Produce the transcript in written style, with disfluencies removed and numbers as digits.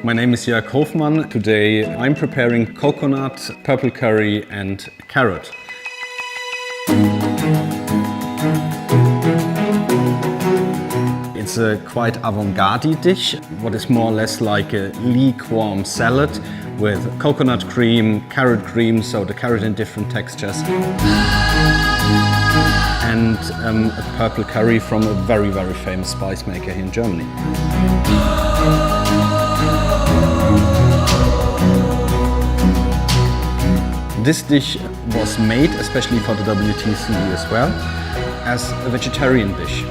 My name is Jörg Hofmann. Today I'm preparing coconut, purple curry and carrot. It's a quite avant-garde dish, what is more or less like a lukewarm salad with coconut cream, carrot cream, so the carrot in different textures, and a purple curry from a very, very famous spice maker here in Germany. This dish was made especially for the WTC as well, as a vegetarian dish.